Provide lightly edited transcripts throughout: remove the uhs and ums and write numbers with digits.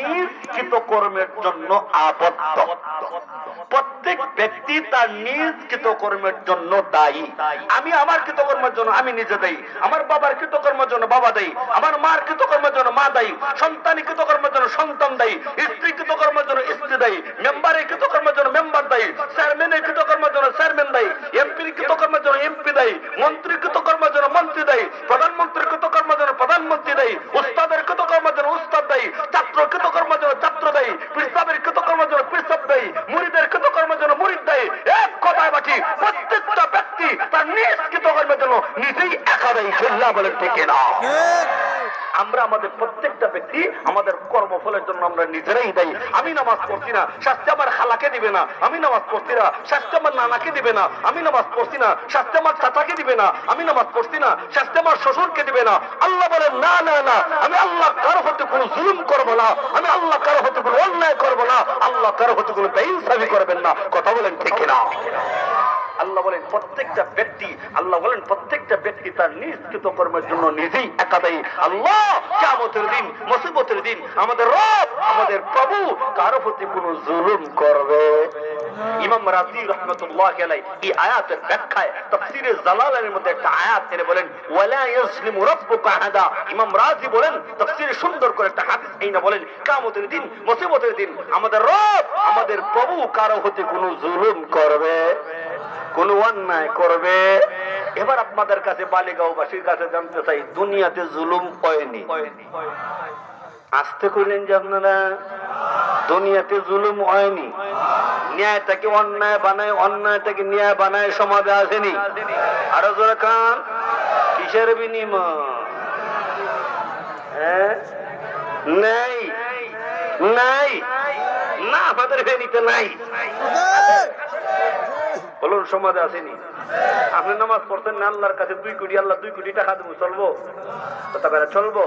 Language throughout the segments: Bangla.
নিজ কৃতকর্মের জন্য আবদ্ধ। প্রত্যেক ব্যক্তি তার নিজ কৃতকর্মের জন্য দায়ী। আমি আমার কৃতকর্মের জন্য আমি নিজে দায়ী, আমার বাবার কৃতকর্মের জন্য বাবা দায়ী, আমার মার কৃতকর্মের জন্য মা দায়ী, সন্তান কৃতকর্মের জন্য সন্তান দায়ী, স্ত্রী কৃতকর্মের জন্য স্ত্রী দায়ী, মেম্বারের কৃতকর্মের জন্য মেম্বার দায়ী, চেয়ারম্যানের কৃতকর্মের জন্য চেয়ারম্যান দায়ী, এমপির কৃতকর্মের জন্য এমপি দায়ী, মন্ত্রী কৃতকর্মের জন্য মন্ত্রী দায়ী, প্রধানমন্ত্রীর কৃতকর্মের জন্য প্রধানমন্ত্রী দায়ী, উস্তাদের কৃতকর্মের জন্য উস্তাদ দায়ী, ছাত্র কৃতকর্মের জন্য ছাত্র দায়ী, পিসাবের কৃতকর্মের জন্য পিসাব দায়ী, মুরিদের কৃতকর্মের জন্য মুরিদ দায়ী। এক কথায় বাকি প্রত্যেকটা ব্যক্তি তার নিজ কৃতকর্মের জন্য নিজেই একা দায়ী। আল্লাহ বলেন ঠিক না? আমরা আমাদের প্রত্যেকটা ব্যক্তি আমাদের কর্মফলের জন্য আমরা নিজেরাই দায়ী। আমি নামাজ পড়ছি না, শাস্তি আমার খালাকে দিবে না। আমি নামাজ পড়ছি না, শাস্তি আমার নানাকে দিবে না। আমি নামাজ পড়ছি না, শাস্তি আমার চাচাকে দিবে না। আমি নামাজ পড়ছি না, শাস্তি আমার শ্বশুরকে দিবে না। আল্লাহ বলেন না না না, আমি আল্লাহ কারো প্রতি কোনো জুলুম করবো না, আমি আল্লাহ কারো প্রতি কোনো অন্যায় করবো না, আল্লাহ কারো প্রতি কোনো বেইনসাফি করবেন না। কথা বলেন ঠিক না? আল্লাহ বলেন প্রত্যেকটা ব্যক্তি, আল্লাহ বলেন প্রত্যেকটা ব্যক্তি তার নিজ কৃতকর্মের জন্য নিজেই একা দায়ী। আল্লাহ কিয়ামতের দিন, মুসিবতের দিন আমাদের রব, আমাদের প্রভু কারো প্রতি কোনো জুলুম করবে। ইমাম রাজি রাহমাতুল্লাহি আলাইহি এই আয়াতের ব্যাখ্যায় তাফসীরে জালালাইনের মধ্যে একটা আয়াত এনে বলেন ওয়ালা ইয়াসলিমু রাব্বুকা আহাদা। ইমাম রাজি বলেন তাফসীরে সুন্দর করে একটা হাদিস এইনা বলেন কিয়ামতের দিন, মুসিবতের দিন আমাদের রব, আমাদের প্রভু কারো প্রতি কোনো জুলুম করবে, কোন অন্যায় করবে। এবার আপনাদের কাছে বালিগাঁওবাসীর কাছে জানতে চাই, দুনিয়াতে জুলুম হয়নি? আসতে কইলেন যে আপনারা দুনিয়াতে জুলুম হয়নি। ন্যায়টাকে অন্যায় বানায়, অন্যায়টাকে ন্যায় বানায় সমাজে আসেনি। আরো জোরে খান, কিসের বিনিময়? নাই নাই না, আমাদের ভেনিতে নাই। বলুন সমাজে আসেনি? আপনি নামাজ পড়তেন না, আল্লাহর কাছে 2 কোটি, আল্লাহ 2 কোটি টাকা দেবো, চলবো? কথা বেড়া চলবো?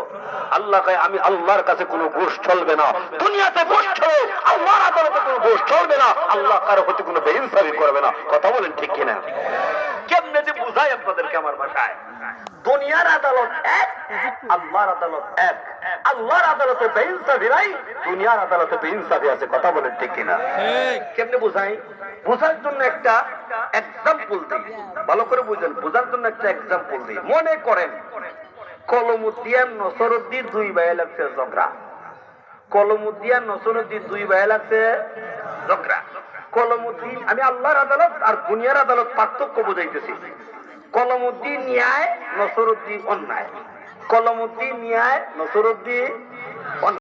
আল্লাহ কয় আমি আল্লাহর কাছে কোনো ঘুষ চলবে না। দুনিয়াতে ঘুষ চলে, আল্লাহর আদালতে কোনো ঘুষ চলবে না। আল্লাহ কারো প্রতি কোনো বেইনসাফি করবে না। কথা বলেন ঠিক কিনা? কেমনে যে বুঝাই আপনাদেরকে আমার ভাষায়, দুনিয়ার আদালত এক, আল্লাহর আদালত এক। আল্লাহর আদালতে বেইনসাফি নাই, দুনিয়ার আদালতে বেইনসাফি আছে। কথা বলেন ঠিক কিনা? কেমনে বুঝাই? বোঝার জন্য একটা এক্সাম্পল দিই, ভালো করে বুঝেন। বোঝার জন্য একটা এক্সাম্পল দিই। মনে করেন কলমুদ্দিন নসরুদ্দিন 2 ভাই লাগছে ঝগড়া। কলমুদ্দিন নসরুদ্দিন 2 ভাই লাগছে ঝগড়া। কলমুদ্দিন, আমি আল্লাহর আদালত আর দুনিয়ার আদালত পার্থক্য বুঝাইতেছি। কলমুদ্দিন ন্যায়, নসরুদ্দিন অন্যায়। কলমুদ্দিন ন্যায়, নসরুদ্দিন